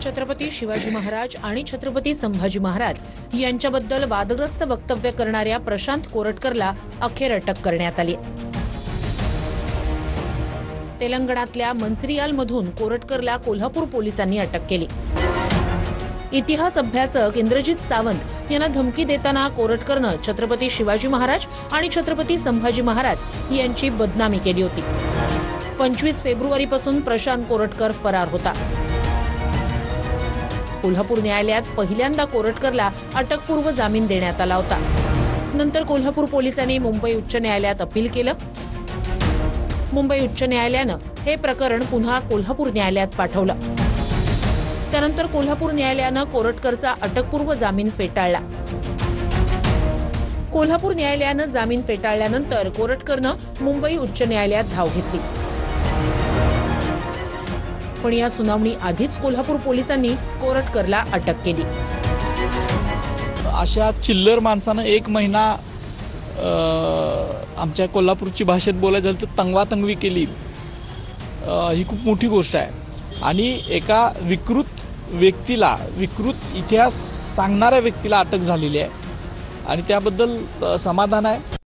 छत्रपती शिवाजी महाराज आणि छत्रपती संभाजी महाराज यांच्याबद्दल वादग्रस्त वक्तव्य करणाऱ्या प्रशांत कोरटकरला अखेर अटक करण्यात आली। तेलंगणातल्या मंचिरियालमधून कोरटकरला कोल्हापूर पोलिसांनी अटक केली। इतिहास अभ्यासक इंद्रजित सावंत यांना धमकी देताना कोरटकरनं छत्रपती शिवाजी महाराज आणि छत्रपती संभाजी महाराज यांची बदनामी केली होती। 25 फेब्रुवारीपासून प्रशांत कोरटकर फरार होता। कोल्हापूर न्यायालयात पहिल्यांदा कोरटकरला अटकपूर्व जामीन देण्यात आला होता। नंतर कोल्हापूर पोलिसांनी मुंबई उच्च न्यायालयात अपील केलं। मुंबई उच्च न्यायालयानं हे प्रकरण पुन्हा कोल्हापूर न्यायालयात पाठवलं। त्यानंतर कोल्हापूर न्यायालयानं कोरटकरचा अटकपूर्व जामीन फेटाळला। कोल्हापूर न्यायालयानं जामीन फेटाळल्यानंतर कोरटकरनं मुंबई उच्च न्यायालयात धाव घेतली। पण या सुनावणी आधीच कोल्हापूर पोलिसांनी कोरटकरला अटक केली। अशा चिल्लर माणसानं 1 महिना आमच्या कोल्हापूरची भाषेत बोलायचं झालं तर तंगवातंगवी केली, ही खूप मोठी गोष्ट आहे। आणि एका विकृत व्यक्तीला, विकृत इतिहास सांगणाऱ्या व्यक्तीला अटक झालेली आहे आणि त्याबद्दल समाधान आहे।